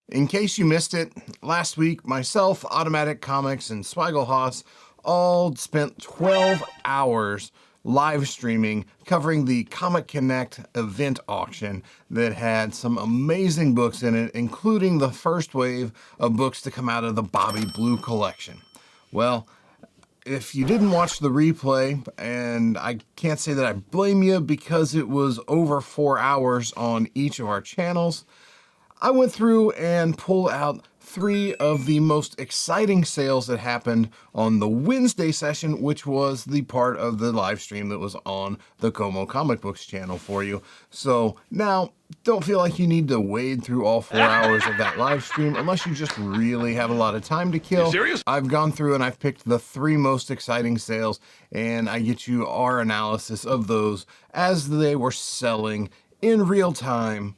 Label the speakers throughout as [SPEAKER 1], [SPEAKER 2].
[SPEAKER 1] In case you missed it, last week, myself, Automatic Comics, and Swagglehaus all spent 12 hours live streaming covering the Comic Connect event auction that had some amazing books in it, including the first wave of books to come out of the Bobby Blue collection. Well, if you didn't watch the replay, and I can't say that I blame you because it was over 4 hours on each of our channels, I went through and pulled out 3 of the most exciting sales that happened on the Wednesday session, which was the part of the live stream that was on the Como Comic Books channel for you. So now, don't feel like you need to wade through all 4 hours of that live stream unless you just really have a lot of time to kill.
[SPEAKER 2] You serious?
[SPEAKER 1] I've gone through and I've picked the 3 most exciting sales, and I get you our analysis of those as they were selling in real time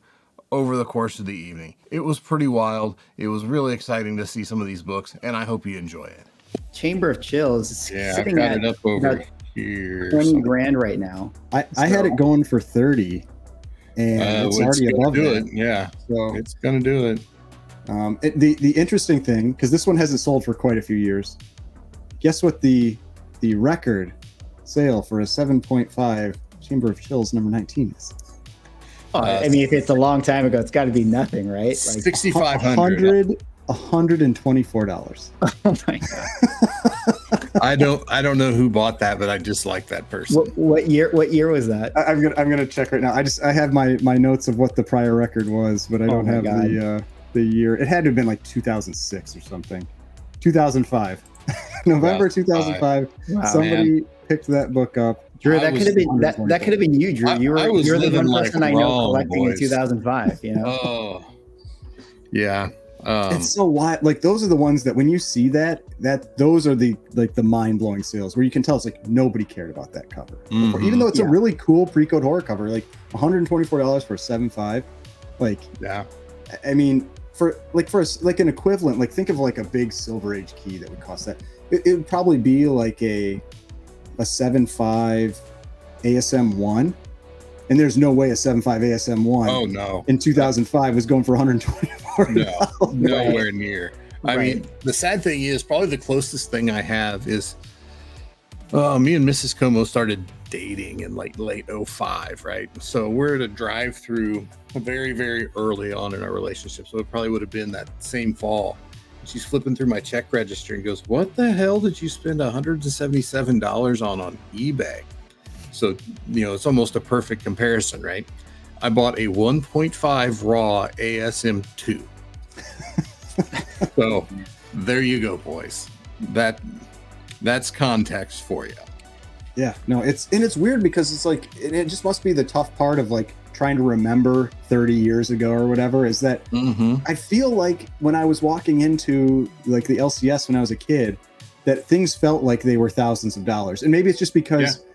[SPEAKER 1] over the course of the evening. It was pretty wild. It was really exciting to see some of these books, and I hope you enjoy it.
[SPEAKER 3] Chamber of Chills is sitting
[SPEAKER 2] I've got
[SPEAKER 3] at
[SPEAKER 2] it up over
[SPEAKER 3] about
[SPEAKER 2] here.
[SPEAKER 3] 20 grand right now.
[SPEAKER 4] I had it going for 30, and it's already above
[SPEAKER 2] do
[SPEAKER 4] that.
[SPEAKER 2] it. Yeah,
[SPEAKER 4] So
[SPEAKER 2] it's gonna do it.
[SPEAKER 4] the interesting thing, because this one hasn't sold for quite a few years, guess what the record sale for a 7.5 Chamber of Chills number 19 is?
[SPEAKER 3] I mean, if it's a long time ago, it's got to be nothing, right? Like,
[SPEAKER 2] $6,500.
[SPEAKER 4] $124.
[SPEAKER 3] oh my god!
[SPEAKER 2] I don't know who bought that, but I just like that person.
[SPEAKER 3] What year? What year was that?
[SPEAKER 4] I'm gonna check right now. I have my notes of what the prior record was, but I don't have the year. It had to have been like 2006 or something. 2005. November 2005.
[SPEAKER 3] Wow,
[SPEAKER 4] somebody picked that book up.
[SPEAKER 3] Drew, that could have been that could have been you, Drew. You're the one person I know collecting in 2005. You know.
[SPEAKER 2] Oh, yeah.
[SPEAKER 4] It's so wild. Like, those are the ones that when you see that those are the mind blowing sales where you can tell it's like nobody cared about that cover, even though it's a really cool pre-code horror cover. Like $124 for a 7.5. Like,
[SPEAKER 2] yeah.
[SPEAKER 4] I mean, for an equivalent, like think of like a big Silver Age key that would cost that. It would probably be like a 7.5 ASM 1, and there's no way a 7.5 ASM 1 in 2005 was going for $124.
[SPEAKER 2] Nowhere near. I
[SPEAKER 3] Right.
[SPEAKER 2] mean, the sad thing is probably the closest thing I have is me and Mrs. Como started dating in like late 05, right? So we're at a drive through very, very early on in our relationship. So it probably would have been that same fall. She's flipping through my check register and goes, "What the hell did you spend $177 on eBay?" So, it's almost a perfect comparison, right? I bought a 1.5 raw ASM 2. So there you go, boys. That's context for you.
[SPEAKER 4] Yeah, no, it's weird because it's like, it just must be the tough part of like trying to remember 30 years ago or whatever, is that I feel like when I was walking into like the LCS when I was a kid, that things felt like they were thousands of dollars. And maybe it's just because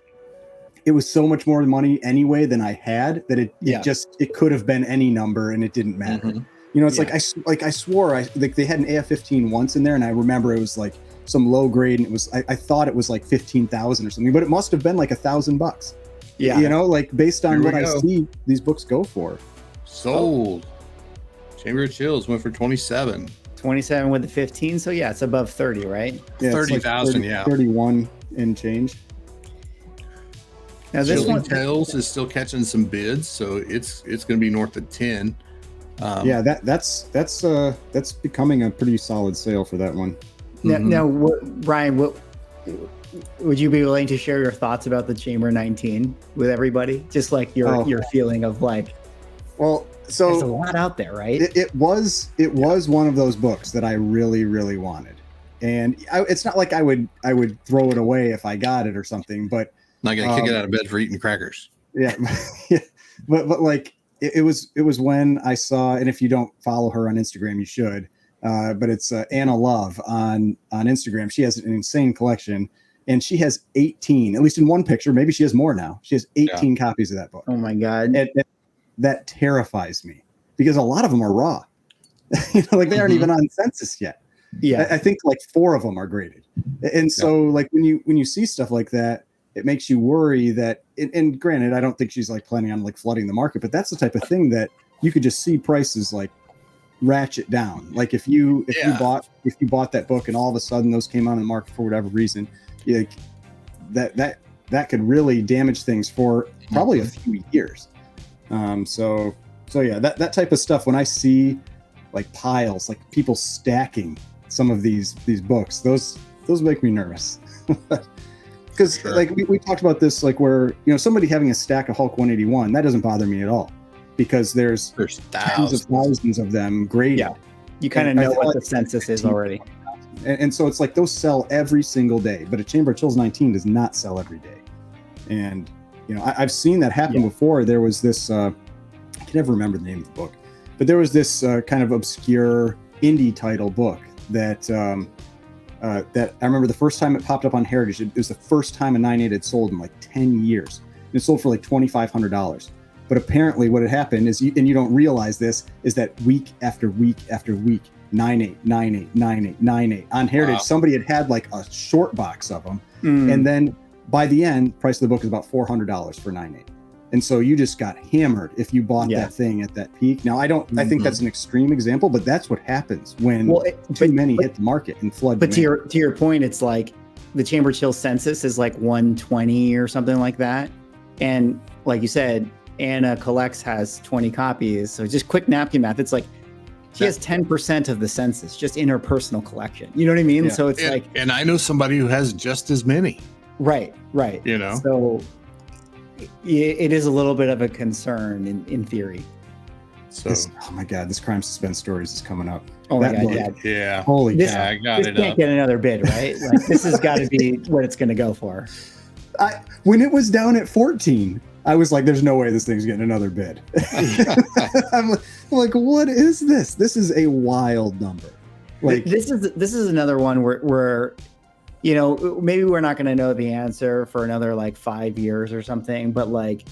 [SPEAKER 4] it was so much more money anyway than I had, that it could have been any number and it didn't matter. It's like I swore they had an AF-15 once in there, and I remember it was like some low grade, and it was I thought it was like 15,000 or something, but it must have been like $1,000. Yeah, like based on what I see these books go for.
[SPEAKER 2] Sold. Chamber of Chills went for 27.
[SPEAKER 3] 27 with the 15, so yeah, it's above 30, right?
[SPEAKER 4] Yeah,
[SPEAKER 2] 30,000,
[SPEAKER 4] like 31 and change.
[SPEAKER 3] Now this
[SPEAKER 2] Chilling
[SPEAKER 3] one,
[SPEAKER 2] Tales is still catching some bids, so it's going to be north of 10.
[SPEAKER 4] That's becoming a pretty solid sale for that one.
[SPEAKER 3] Now, Ryan, what would you be willing to share your thoughts about the Chamber 19 with everybody? Just like your feeling of like,
[SPEAKER 4] well, so
[SPEAKER 3] there's a lot out there, right?
[SPEAKER 4] It was one of those books that I really, really wanted, and it's not like I would throw it away if I got it or something, but
[SPEAKER 2] not gonna kick it out of bed for eating crackers.
[SPEAKER 4] Yeah, but like it was when I saw, and if you don't follow her on Instagram, you should. But it's Anna Love on Instagram. She has an insane collection, and she has 18, at least in one picture. Maybe she has more now. She has 18 copies of that book.
[SPEAKER 3] Oh my god,
[SPEAKER 4] and that terrifies me because a lot of them are raw. Like they aren't even on census yet.
[SPEAKER 3] Yeah,
[SPEAKER 4] I think like 4 of them are graded, and so like when you see stuff like that, it makes you worry that. And granted, I don't think she's like planning on like flooding the market, but that's the type of thing that you could just see prices like ratchet down. Like if you bought that book and all of a sudden those came on the market for whatever reason, like that could really damage things for probably a few years. So yeah, that type of stuff, when I see like piles, like people stacking some of these books, those make me nervous. Because like we talked about this, like where, somebody having a stack of Hulk 181, that doesn't bother me at all, because there's tens of thousands of them graded.
[SPEAKER 3] Yeah, you kind of know what the census is already.
[SPEAKER 4] And so it's like those sell every single day, but a Chamber of Chills 19 does not sell every day. And I've seen that happen before. There was this I can never remember the name of the book, but there was this kind of obscure indie title book that that I remember the first time it popped up on Heritage. It was the first time a 9.8 had sold in like 10 years. And it sold for like $2,500. But apparently what had happened is, and you don't realize this, is that week after week after week, 9.8, 9.8, 9.8, 9.8 on Heritage. Wow. Somebody had like a short box of them. And then by the end, price of the book is about $400 for 9.8. And so you just got hammered if you bought that thing at that peak. Now, I think that's an extreme example, but that's what happens when too many hit the market and flood.
[SPEAKER 3] But to your point, it's like the Chamber Chill census is like 120 or something like that. And like you said, Anna Collects has 20 copies. So just quick napkin math. It's like she has 10% of the census just in her personal collection. You know what I mean? Yeah. So it's
[SPEAKER 2] and I know somebody who has just as many.
[SPEAKER 3] Right. So it is a little bit of a concern in theory.
[SPEAKER 2] So
[SPEAKER 4] oh my God, this Crime Suspense Stories is coming up.
[SPEAKER 3] Oh my God,
[SPEAKER 2] yeah.
[SPEAKER 4] Holy
[SPEAKER 3] this,
[SPEAKER 4] God,
[SPEAKER 2] I got
[SPEAKER 3] this
[SPEAKER 2] it
[SPEAKER 3] can't
[SPEAKER 2] up.
[SPEAKER 3] get another bid, right? Like this has got to be what it's going to go for.
[SPEAKER 4] When it was down at 14, I was like, there's no way this thing's getting another bid. I'm like, what is this? This is a wild number. Like
[SPEAKER 3] this is another one where maybe we're not going to know the answer for another like 5 years or something, but like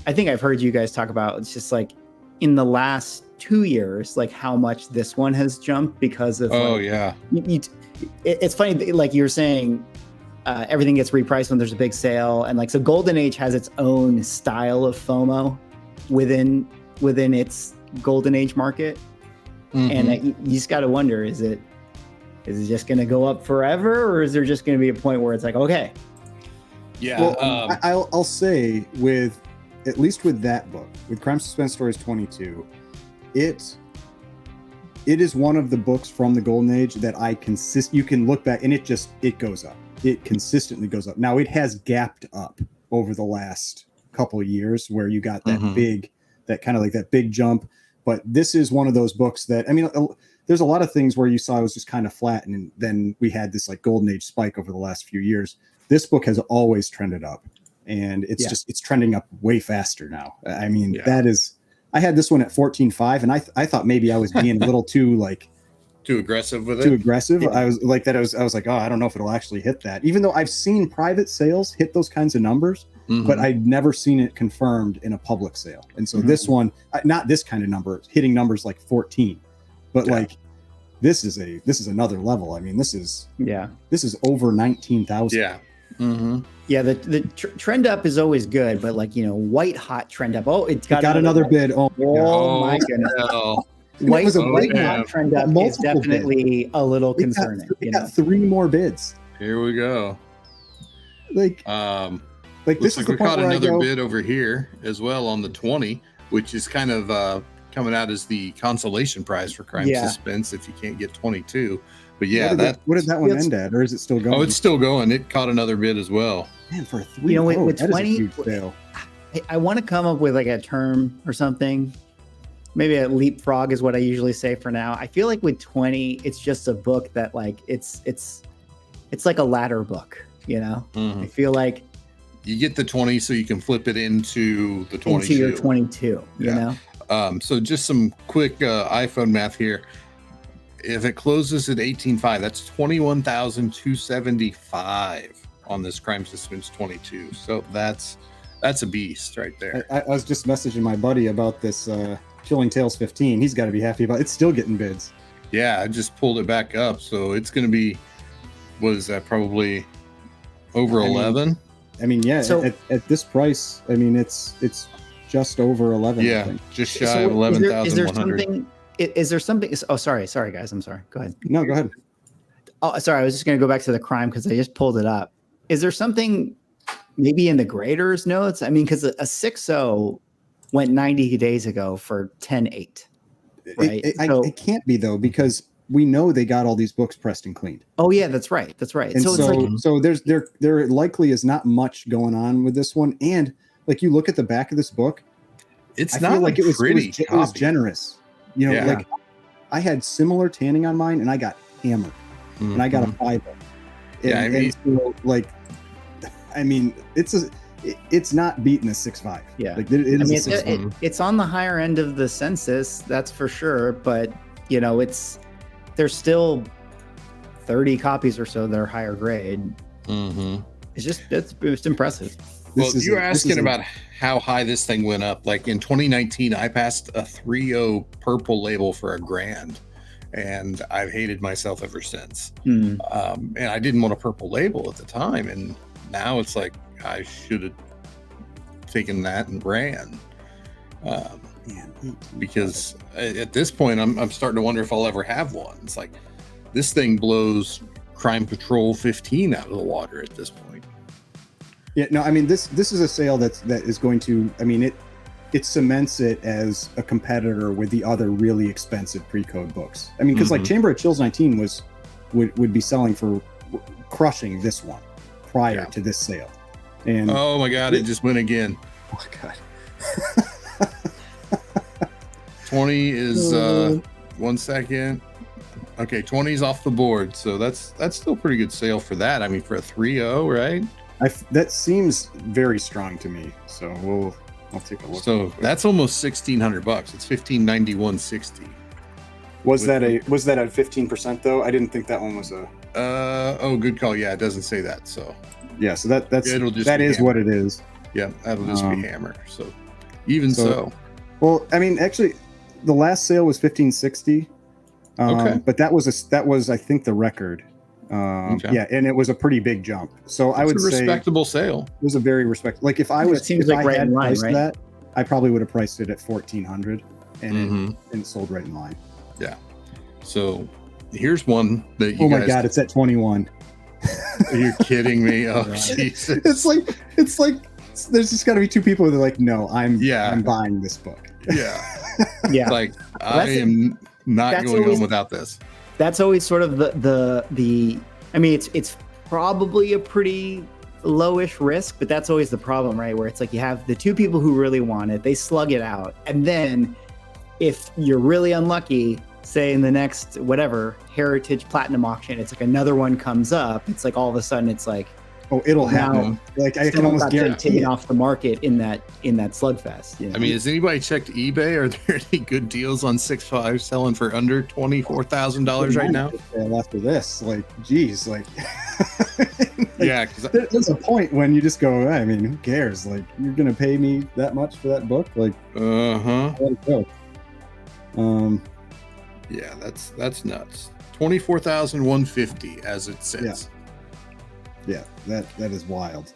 [SPEAKER 3] I think I've heard you guys talk about, it's just like in the last 2 years, like how much this one has jumped because of it's funny, like you're saying, everything gets repriced when there's a big sale, and like so Golden Age has its own style of FOMO within its Golden Age market. And you just got to wonder, is it just going to go up forever, or is there just going to be a point where it's like, okay?
[SPEAKER 2] Yeah.
[SPEAKER 4] Well, I'll say at least with that book, with Crime Suspense Stories 22, it is one of the books from the Golden Age that you can look back and it goes up. It consistently goes up. Now it has gapped up over the last couple of years where you got that kind of like that big jump. But this is one of those books that, I mean, there's a lot of things where you saw it was just kind of flat, and then we had this like Golden Age spike over the last few years. This book has always trended up, and it's trending up way faster now. I mean, I had this one at 14.5, and I thought maybe I was being a little too
[SPEAKER 2] aggressive with it.
[SPEAKER 4] Too aggressive. Yeah. I was like that. I was like, oh, I don't know if it'll actually hit that. Even though I've seen private sales hit those kinds of numbers, but I'd never seen it confirmed in a public sale. And so this one, not this kind of number, hitting numbers like 14, but like this is another level. I mean, this is over 19,000.
[SPEAKER 2] Yeah.
[SPEAKER 3] Yeah, the trend up is always good, but like white hot trend up. Oh, it got
[SPEAKER 4] another bid.
[SPEAKER 3] Oh my goodness.
[SPEAKER 2] No.
[SPEAKER 3] White hot trend up is definitely a little concerning.
[SPEAKER 4] We got 3 more bids.
[SPEAKER 2] Here we go.
[SPEAKER 4] Like
[SPEAKER 2] this is we caught another bid over here as well on the 20, which is kind of coming out as the consolation prize for Crime Suspense if you can't get 22. But
[SPEAKER 4] what did that one end at, or is it still going?
[SPEAKER 2] Oh, it's still going. It caught another bid as well.
[SPEAKER 4] Man, for a 3,
[SPEAKER 3] with
[SPEAKER 4] that
[SPEAKER 3] 20,
[SPEAKER 4] is a huge sale.
[SPEAKER 3] I want to come up with like a term or something. Maybe a leapfrog is what I usually say for now. I feel like with 20, it's just a book that like it's like a ladder book. I feel like
[SPEAKER 2] you get the 20 so you can flip it into the 22.
[SPEAKER 3] Into your 22. You know.
[SPEAKER 2] So just some quick iPhone math here. If it closes at 18.5, that's 21,275 on this Crime Suspense 22. So that's a beast right there.
[SPEAKER 4] I was just messaging my buddy about this Chilling Tales 15. He's got to be happy about it. It's still getting bids.
[SPEAKER 2] Yeah, I just pulled it back up. So it's going to be, what is that, probably over 11?
[SPEAKER 4] I mean, yeah, so, at this price, I mean, it's just over 11.
[SPEAKER 2] Yeah, just shy of 11,100.
[SPEAKER 3] is there something? Oh, sorry, guys. I'm sorry. Go ahead.
[SPEAKER 4] No, go ahead.
[SPEAKER 3] Oh, sorry. I was just going to go back to the crime because I just pulled it up. Is there something maybe in the graders notes? I mean, because a 6.0 went 90 days ago for 10.8, right?
[SPEAKER 4] It can't be though, because we know they got all these books pressed and cleaned.
[SPEAKER 3] Oh yeah, that's right. That's right.
[SPEAKER 4] And
[SPEAKER 3] so it's like,
[SPEAKER 4] so there likely is not much going on with this one. And like you look at the back of this book,
[SPEAKER 2] It's
[SPEAKER 4] I
[SPEAKER 2] not
[SPEAKER 4] feel like it was
[SPEAKER 2] copy.
[SPEAKER 4] generous. You know,
[SPEAKER 2] Yeah.
[SPEAKER 4] like I had similar tanning on mine, and I got hammered, and I got a 5.
[SPEAKER 2] Yeah, I mean-
[SPEAKER 4] and so, like, I mean, it's not beating a 6.5.
[SPEAKER 3] Yeah.
[SPEAKER 4] like it is
[SPEAKER 3] I
[SPEAKER 4] a
[SPEAKER 3] mean,
[SPEAKER 4] 6.5.
[SPEAKER 3] it's on the higher end of the census, that's for sure. But you know, there's still 30 copies or so that are higher grade. It's impressive.
[SPEAKER 2] Well, you were asking about how high this thing went up. Like in 2019, I passed a 3.0 purple label for $1,000, and I've hated myself ever since. And I didn't want a purple label at the time, and now it's like I should have taken that and ran. Because at this point, I'm starting to wonder if I'll ever have one. It's like this thing blows Crime Patrol 15 out of the water at this point.
[SPEAKER 4] Yeah, no, I mean this is a sale that is going to. I mean it cements it as a competitor with the other really expensive pre-code books. I mean, because like Chamber of Chills 19 would be selling for crushing this one prior to this sale. And
[SPEAKER 2] oh my god, it just went again.
[SPEAKER 4] Oh my god.
[SPEAKER 2] 20 is 1 second. Okay, 20 is off the board, so that's still a pretty good sale for that. I mean, for a 3.0, right?
[SPEAKER 4] That seems very strong to me. So I'll take a look.
[SPEAKER 2] So that's almost $1,600. It's $1,591.60.
[SPEAKER 4] Was that at 15% though? I didn't think that one was a.
[SPEAKER 2] Oh, good call. Yeah, it doesn't say that. So
[SPEAKER 4] yeah, so that is
[SPEAKER 2] hammer.
[SPEAKER 4] what it is.
[SPEAKER 2] Yeah, that'll just be hammer. So even so.
[SPEAKER 4] Well, I mean, actually, the last sale was $1,560.
[SPEAKER 2] Okay.
[SPEAKER 4] But that was I think the record.
[SPEAKER 2] Okay.
[SPEAKER 4] Yeah, and it was a pretty big jump. So I would say
[SPEAKER 2] respectable sale.
[SPEAKER 4] It was a very respectable. Like if I was,
[SPEAKER 3] it seems
[SPEAKER 4] if
[SPEAKER 3] like
[SPEAKER 4] I
[SPEAKER 3] right
[SPEAKER 4] had
[SPEAKER 3] in line,
[SPEAKER 4] priced
[SPEAKER 3] right?
[SPEAKER 4] that, I probably would have priced it at $1,400, and it sold right in line.
[SPEAKER 2] Yeah. So here's one that you
[SPEAKER 4] Oh my
[SPEAKER 2] guys.
[SPEAKER 4] god, it's at 21.
[SPEAKER 2] Are you kidding me? Oh Jesus!
[SPEAKER 4] It's like there's just got to be two people that are like, no, I'm buying this book.
[SPEAKER 2] Yeah.
[SPEAKER 3] Yeah.
[SPEAKER 2] Like I am not going on without this.
[SPEAKER 3] That's always sort of the I mean, it's probably a pretty lowish risk, but that's always the problem, right? Where it's like you have the two people who really want it, they slug it out, and then if you're really unlucky, say in the next whatever Heritage Platinum auction, it's like another one comes up, it's like all of a sudden it's like,
[SPEAKER 4] oh, it'll happen. Like I can almost guarantee it
[SPEAKER 3] off the market in that slugfest. You know?
[SPEAKER 2] I mean, has anybody checked eBay? Are there any good deals on 6.5 selling for under $24,000 right now?
[SPEAKER 4] After this, like, geez, like,
[SPEAKER 2] yeah,
[SPEAKER 4] there's a point when you just go, I mean, who cares? Like, you're gonna pay me that much for that book? Like, let it go.
[SPEAKER 2] Yeah, that's nuts. $24,150 as it says.
[SPEAKER 4] Yeah, that is wild.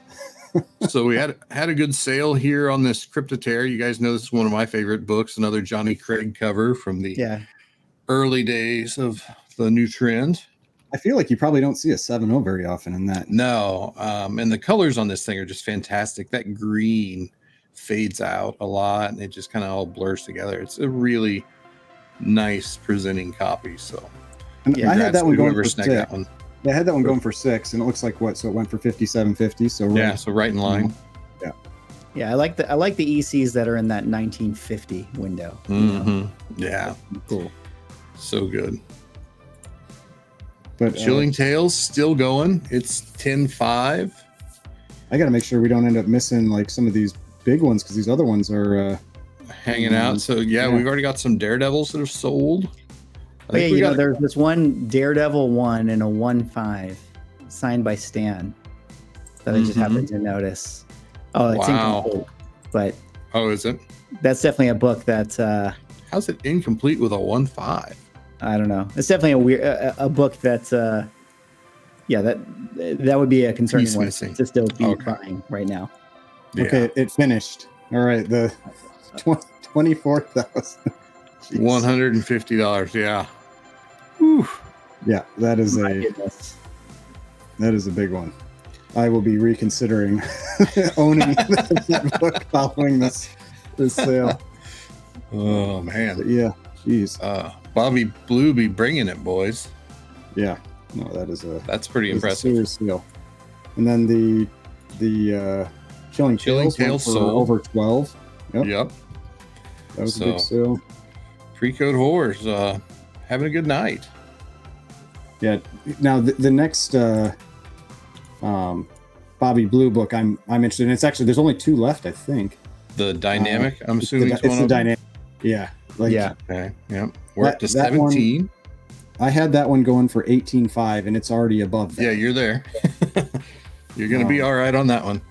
[SPEAKER 2] So we had a good sale here on this Cryptoterra. You guys know this is one of my favorite books, another Johnny Craig cover from the early days of the new trend.
[SPEAKER 4] I feel like you probably don't see a 7.0 very often in that.
[SPEAKER 2] No, and the colors on this thing are just fantastic. That green fades out a lot, and it just kind of all blurs together. It's a really nice presenting copy. So
[SPEAKER 4] and I had that one going for
[SPEAKER 2] $6. That one.
[SPEAKER 4] Yeah, I had that one going for $6, and it looks like what? So it went for $57.50. So
[SPEAKER 2] so right in line.
[SPEAKER 4] Yeah,
[SPEAKER 3] yeah. I like the ECs that are in that 1950 window.
[SPEAKER 2] Yeah,
[SPEAKER 3] cool.
[SPEAKER 2] So good.
[SPEAKER 4] But
[SPEAKER 2] Chilling Tales still going. It's 10.5.
[SPEAKER 4] I got to make sure we don't end up missing like some of these big ones because these other ones are
[SPEAKER 2] hanging out. So yeah, we've already got some Daredevils that have sold.
[SPEAKER 3] Oh, yeah, there's this one Daredevil 1 and a 1.5 signed by Stan that I just happened to notice. Oh, it's incomplete. But
[SPEAKER 2] is it?
[SPEAKER 3] That's definitely a book that.
[SPEAKER 2] How's it incomplete with a 1.5?
[SPEAKER 3] I don't know. It's definitely a book that. That would be a concerning one to still be buying right now.
[SPEAKER 4] Yeah. Okay, it finished. All right, the 24,000. Jeez.
[SPEAKER 2] $150. Yeah. Whew.
[SPEAKER 4] Yeah, that is
[SPEAKER 3] My
[SPEAKER 4] a
[SPEAKER 3] goodness.
[SPEAKER 4] big one. I will be reconsidering owning that book following this sale.
[SPEAKER 2] Oh man.
[SPEAKER 4] But yeah, geez.
[SPEAKER 2] Bobby Blue be bringing it, boys.
[SPEAKER 4] Yeah, no,
[SPEAKER 2] That's pretty
[SPEAKER 4] that's a
[SPEAKER 2] impressive.
[SPEAKER 4] serious sale. And then the Chilling Tales went for
[SPEAKER 2] sold
[SPEAKER 4] over 12. Yep,
[SPEAKER 2] Yep.
[SPEAKER 4] that was a
[SPEAKER 2] So-
[SPEAKER 4] big sale.
[SPEAKER 2] Pre-code whores, having a good night.
[SPEAKER 4] Yeah. Now the next Bobby Blue book I'm interested in. It's actually there's only 2 left, I think.
[SPEAKER 2] The dynamic, I'm
[SPEAKER 4] It's
[SPEAKER 2] assuming,
[SPEAKER 4] the,
[SPEAKER 2] is one
[SPEAKER 4] it's the
[SPEAKER 2] of them.
[SPEAKER 4] dynamic. Yeah. Like,
[SPEAKER 3] Yeah.
[SPEAKER 2] Okay. Yep. We're up to
[SPEAKER 4] That one-
[SPEAKER 2] 17.
[SPEAKER 4] I had that one going for 18.5, and it's already above that.
[SPEAKER 2] Yeah, you're there. You're gonna be all right on that one.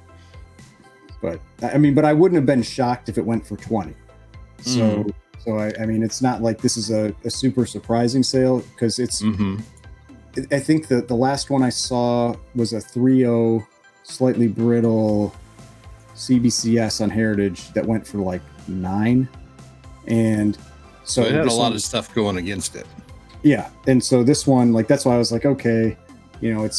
[SPEAKER 4] But I mean, but I wouldn't have been shocked if it went for 20. So I mean, it's not like this is a super surprising sale because it's.
[SPEAKER 2] Mm-hmm.
[SPEAKER 4] I think the last one I saw was a 3.0 slightly brittle CBCS on Heritage that went for like 9, and
[SPEAKER 2] So it had a
[SPEAKER 4] this
[SPEAKER 2] lot
[SPEAKER 4] one-
[SPEAKER 2] of stuff going against it.
[SPEAKER 4] Yeah, and so this one, like, that's why I was like, okay, you know, it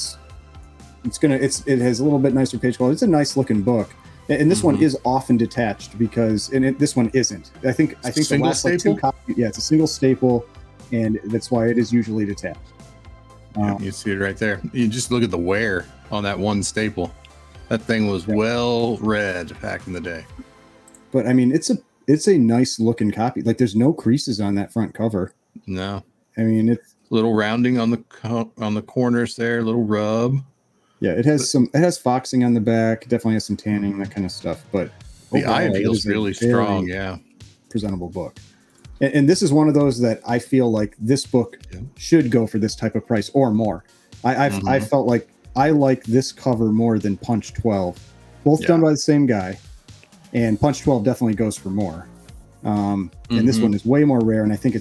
[SPEAKER 4] has a little bit nicer page quality. It's a nice looking book, and this one
[SPEAKER 2] Mhm.
[SPEAKER 4] is often detached because, this one isn't. I think the
[SPEAKER 2] Single
[SPEAKER 4] last like, 2
[SPEAKER 2] staple?
[SPEAKER 4] copies, yeah, it's a single staple, and that's why it is usually detached.
[SPEAKER 2] Yeah, you see it right there. You just look at the wear on that one staple. That thing was well read back in the day.
[SPEAKER 4] But I mean, it's a nice looking copy. Like, there's no creases on that front cover.
[SPEAKER 2] No,
[SPEAKER 4] I mean, it's
[SPEAKER 2] little rounding on the corners there, little rub.
[SPEAKER 4] yeah, it has foxing on the back. Definitely has some tanning, that kind of stuff. But
[SPEAKER 2] The eye
[SPEAKER 4] overall, it
[SPEAKER 2] appeal's
[SPEAKER 4] is a
[SPEAKER 2] really
[SPEAKER 4] very
[SPEAKER 2] strong. Yeah.
[SPEAKER 4] presentable book. And this is one of those that I feel like this book should go for this type of price or more. I felt like I like this cover more than Punch 12, both done by the same guy, and Punch 12 definitely goes for more. And this one is way more rare, and I think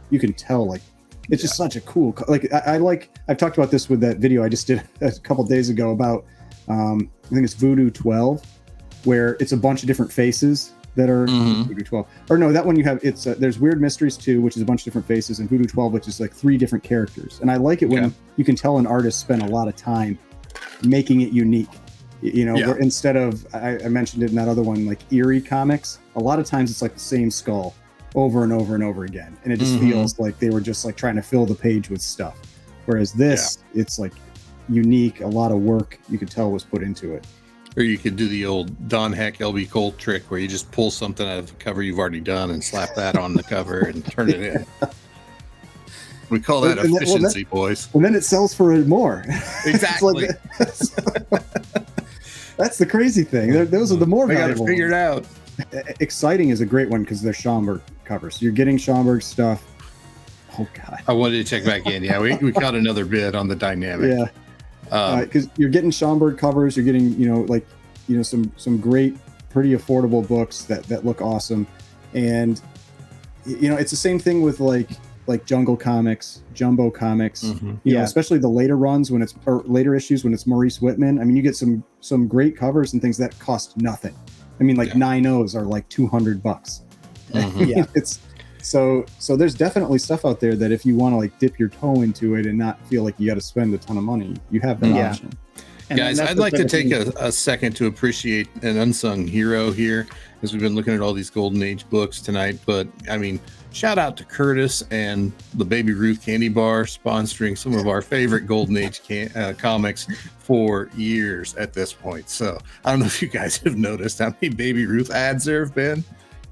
[SPEAKER 4] you can tell, like, it's just such a cool, I've talked about this with that video I just did a couple days ago about, I think it's Voodoo 12, where it's a bunch of different faces that are Voodoo 12. Or no, that one you have, there's Weird Mysteries 2, which is a bunch of different faces, and Voodoo 12, which is like 3 different characters. And I like it when you can tell an artist spent a lot of time making it unique. You know, where instead of, I mentioned it in that other one, like Eerie Comics, a lot of times it's like the same skull over and over and over again. And it just feels like they were just like trying to fill the page with stuff. Whereas this, it's like unique, a lot of work you could tell was put into it.
[SPEAKER 2] Or you could do the old Don Heck LB Cole trick where you just pull something out of the cover you've already done and slap that on the cover and turn it in. We call that efficiency, boys.
[SPEAKER 4] And then it sells for more.
[SPEAKER 2] Exactly.
[SPEAKER 4] That's the crazy thing. Those are the more
[SPEAKER 2] I got to
[SPEAKER 4] valuable
[SPEAKER 2] figure it out.
[SPEAKER 4] Exciting is a great one because they're Schomburg covers. You're getting Schomburg stuff. Oh God.
[SPEAKER 2] I wanted to check back in. Yeah, we caught another bid on the dynamic.
[SPEAKER 4] Yeah. Because you're getting Schomburg covers, you're getting, some great, pretty affordable books that look awesome, and it's the same thing with like Jungle Comics, Jumbo Comics, especially the later runs or later issues when it's Maurice Whitman. I mean, you get some great covers and things that cost nothing. I mean, like 9.0s are like $200. Yeah, it's. So there's definitely stuff out there that if you want to like dip your toe into it and not feel like you got to spend a ton of money, you have that option.
[SPEAKER 3] And
[SPEAKER 2] guys,
[SPEAKER 3] that's
[SPEAKER 2] I'd
[SPEAKER 3] the
[SPEAKER 2] like to
[SPEAKER 3] sort of
[SPEAKER 2] take
[SPEAKER 3] thing-
[SPEAKER 2] a second to appreciate an unsung hero here as we've been looking at all these Golden Age books tonight. But I mean, shout out to Curtis and the Baby Ruth Candy Bar sponsoring some of our favorite Golden Age comics for years at this point. So I don't know if you guys have noticed how many Baby Ruth ads there have been.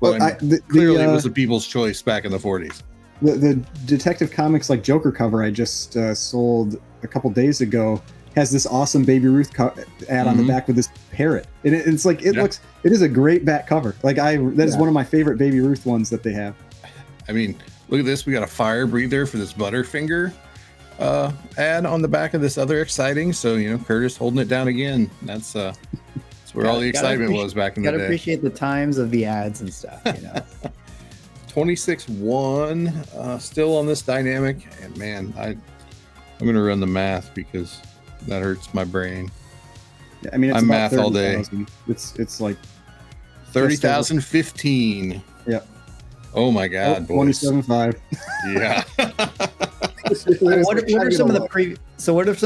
[SPEAKER 2] But clearly it was the people's choice back in the 40s.
[SPEAKER 4] The Detective Comics like Joker cover I just sold a couple days ago has this awesome Baby Ruth ad on the back with this parrot. And it's like, it is a great back cover. Like that is one of my favorite Baby Ruth ones that they have.
[SPEAKER 2] I mean, look at this. We got a fire breather for this Butterfinger ad on the back of this other exciting. So, Curtis holding it down again. That's where all the excitement was back in the day.
[SPEAKER 3] Gotta appreciate the times of the ads and stuff,
[SPEAKER 2] 26-1 still on this dynamic, and man, I'm gonna run the math because that hurts my brain.
[SPEAKER 4] Yeah, I mean, it's
[SPEAKER 2] I'm
[SPEAKER 4] about
[SPEAKER 2] math all day.
[SPEAKER 4] 30,000. It's like
[SPEAKER 2] 30,015.
[SPEAKER 4] Yep.
[SPEAKER 2] Oh my God, boys.
[SPEAKER 4] 27.5.
[SPEAKER 2] Yeah.
[SPEAKER 3] What are some of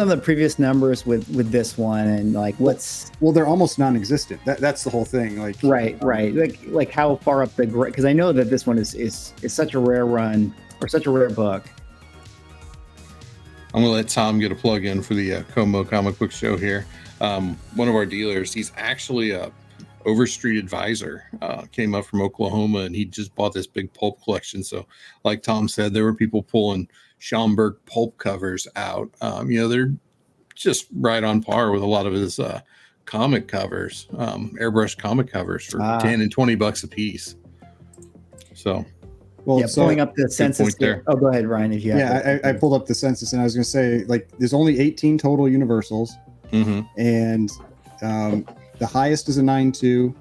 [SPEAKER 3] the previous numbers with this one, and like what's
[SPEAKER 4] Well, they're almost non-existent. That's the whole thing. Like
[SPEAKER 3] right, like how far up the grade? Because I know that this one is such a rare run or such a rare book.
[SPEAKER 2] I'm gonna let Tom get a plug in for the Como Comic Book Show here. One of our dealers, he's actually a Overstreet advisor, came up from Oklahoma, and he just bought this big pulp collection. So, like Tom said, there were people pulling Schomburg pulp covers out. They're just right on par with a lot of his comic covers, airbrush comic covers for $10 and $20 a piece. So,
[SPEAKER 4] well,
[SPEAKER 3] pulling up the census
[SPEAKER 2] there.
[SPEAKER 3] Oh, go ahead, Ryan. If you have
[SPEAKER 4] I pulled up the census, and I was going to say, like, there's only 18 total Universals, and the highest is a 9.2,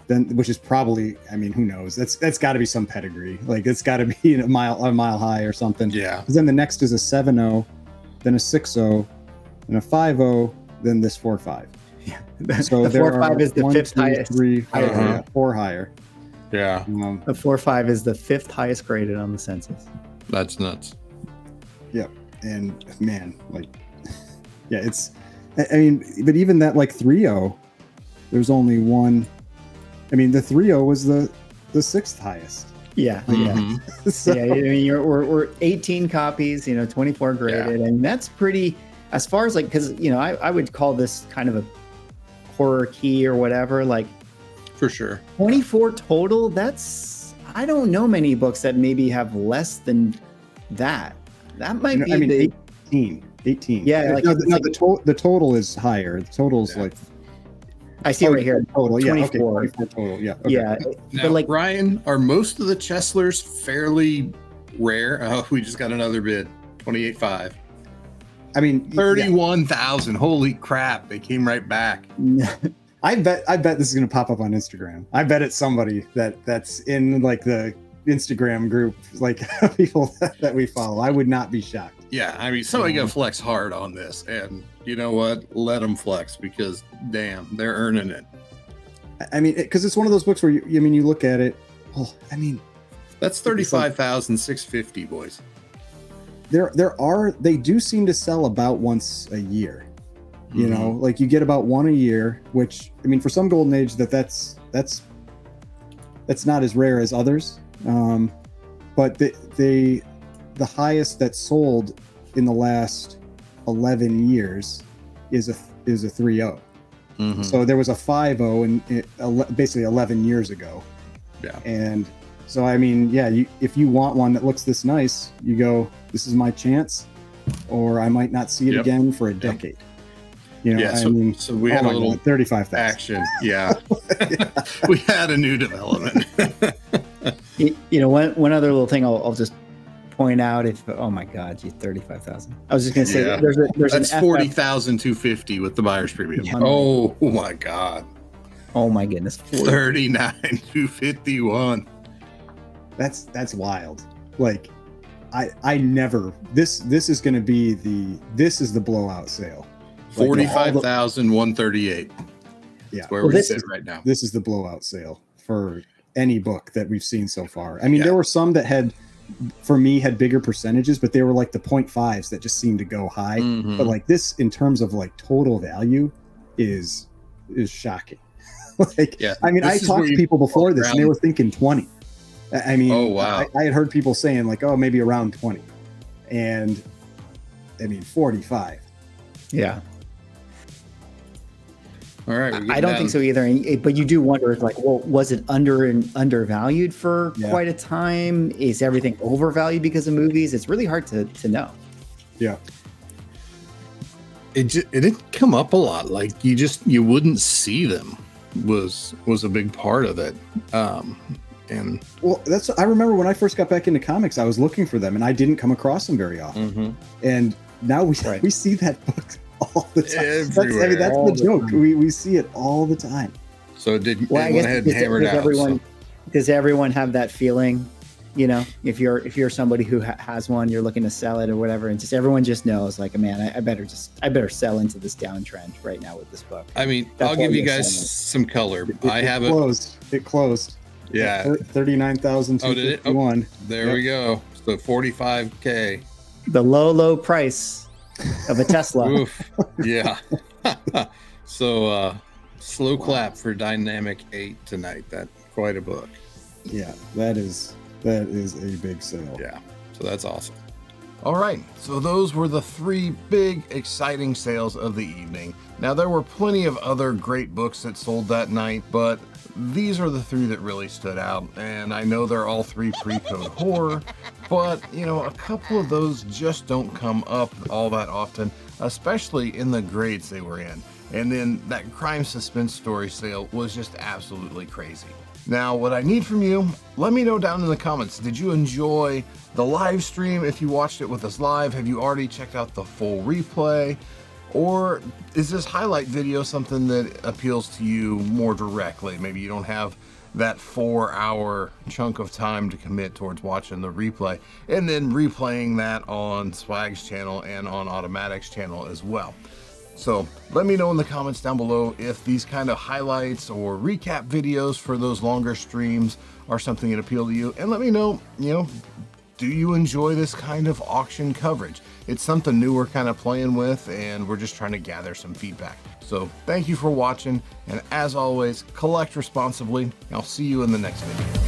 [SPEAKER 4] then, which is probably, I mean, who knows? That's got to be some pedigree. Like, it's got to be a mile high or something.
[SPEAKER 2] Yeah.
[SPEAKER 4] Then the next is a 7.0, then a 6.0, then a 5.0, then this 4.5.
[SPEAKER 3] Yeah.
[SPEAKER 4] So
[SPEAKER 3] the 4.5 is the fifth highest.
[SPEAKER 4] 3, 4, yeah, 4 higher.
[SPEAKER 2] Yeah.
[SPEAKER 3] The 4.5 is the fifth highest graded on the census.
[SPEAKER 2] That's nuts.
[SPEAKER 4] Yep. And man, like, yeah, it's, I mean, but even that, like, 3.0, there's only one. I mean, the 3.0 was the sixth highest.
[SPEAKER 3] Yeah.
[SPEAKER 4] So,
[SPEAKER 3] Yeah. I mean, we're 18 copies, 24 graded, and that's pretty. As far as like, because I would call this kind of a horror key or whatever. Like,
[SPEAKER 2] for sure.
[SPEAKER 3] 24 total. I don't know many books that maybe have less than that. That might be.
[SPEAKER 4] I mean, 18.
[SPEAKER 3] Yeah. Like,
[SPEAKER 4] the total is higher. The total's like.
[SPEAKER 3] I see it right here.
[SPEAKER 4] Total,
[SPEAKER 3] 24.
[SPEAKER 4] Okay, 24 total, yeah. Okay.
[SPEAKER 3] Yeah.
[SPEAKER 2] Now,
[SPEAKER 3] but like,
[SPEAKER 2] Ryan, are most of the Chesslers fairly rare? Oh, we just got another bid. 28.5.
[SPEAKER 4] I mean,
[SPEAKER 2] 31,000. Holy crap. They came right back.
[SPEAKER 4] I bet this is going to pop up on Instagram. I bet it's somebody that's in like the Instagram group, like people that we follow. I would not be shocked.
[SPEAKER 2] Yeah, I mean, somebody got to flex hard on this, and you know what? Let them flex, because damn, they're earning it.
[SPEAKER 4] I mean, because it's one of those books where you look at it. Oh, I mean,
[SPEAKER 2] that's 35,650, boys.
[SPEAKER 4] They do seem to sell about once a year. You know, like you get about one a year, which, I mean, for some Golden Age, that's not as rare as others. But the highest that's sold in the last 11 years is a 3.0. So there was a 5.0 basically 11 years ago.
[SPEAKER 2] Yeah.
[SPEAKER 4] And so, I mean, yeah, if you want one that looks this nice, you go, this is my chance, or I might not see it again for a decade.
[SPEAKER 2] So we had a little
[SPEAKER 4] 35,000
[SPEAKER 2] action. Yeah. We had a new development.
[SPEAKER 3] one other little thing I'll just point out, oh my God, 35,000. I was just gonna say, there's
[SPEAKER 2] that's
[SPEAKER 3] an
[SPEAKER 2] 40,250 with the buyer's premium.
[SPEAKER 3] Yeah.
[SPEAKER 2] Oh my God.
[SPEAKER 3] Oh my goodness.
[SPEAKER 2] 39,251.
[SPEAKER 4] That's wild. Like, I never, this is going to be this is the blowout sale.
[SPEAKER 2] 45,138.
[SPEAKER 4] Yeah.
[SPEAKER 2] That's where we sit right now.
[SPEAKER 4] This is the blowout sale for any book that we've seen so far. I mean, there were some that had bigger percentages, but they were like the 0.5s that just seemed to go high. But like this, in terms of like total value, is shocking. Like, I mean, I talked to people before this and they were thinking 20. I mean,
[SPEAKER 2] oh wow.
[SPEAKER 4] I had heard people saying like, oh, maybe around 20, and I mean 45.
[SPEAKER 3] Yeah.
[SPEAKER 2] All right.
[SPEAKER 3] I don't think so either. But you do wonder, like, well, was it undervalued for quite a time? Is everything overvalued because of movies? It's really hard to know.
[SPEAKER 4] Yeah.
[SPEAKER 2] It didn't come up a lot. Like you wouldn't see them was a big part of it. And
[SPEAKER 4] well, I remember when I first got back into comics, I was looking for them and I didn't come across them very often. And now we see that book all the time.
[SPEAKER 2] Everywhere.
[SPEAKER 4] That's the joke. We see it all the time.
[SPEAKER 2] So it went ahead and hammered out.
[SPEAKER 3] Does everyone have that feeling? You know, if you're somebody who has one, you're looking to sell it or whatever, and everyone just knows, like, man, I better sell into this downtrend right now with this book.
[SPEAKER 2] I mean, I'll give you guys some color.
[SPEAKER 4] It closed.
[SPEAKER 2] Yeah.
[SPEAKER 4] 39,251.
[SPEAKER 2] There we go. So 45K.
[SPEAKER 3] The low price of a Tesla.
[SPEAKER 2] Oof. Yeah. So slow clap for Dynamic 8 tonight. That quite a book.
[SPEAKER 4] Yeah, that is a big sale.
[SPEAKER 2] Yeah. So that's awesome.
[SPEAKER 1] All right, so those were the 3 big, exciting sales of the evening. Now, there were plenty of other great books that sold that night, but these are the 3 that really stood out. And I know they're all 3 pre-code horror, but, you know, a couple of those just don't come up all that often, especially in the grades they were in. And then that crime suspense story sale was just absolutely crazy. Now, what I need from you, let me know down in the comments. Did you enjoy the live stream? If you watched it with us live, have you already checked out the full replay? Or is this highlight video something that appeals to you more directly? Maybe you don't have that 4-hour chunk of time to commit towards watching the replay and then replaying that on Swag's channel and on Automatic's channel as well. So let me know in the comments down below if these kind of highlights or recap videos for those longer streams are something that appeal to you. And let me know, do you enjoy this kind of auction coverage? It's something new we're kind of playing with, and we're just trying to gather some feedback. So thank you for watching. And as always, collect responsibly. I'll see you in the next video.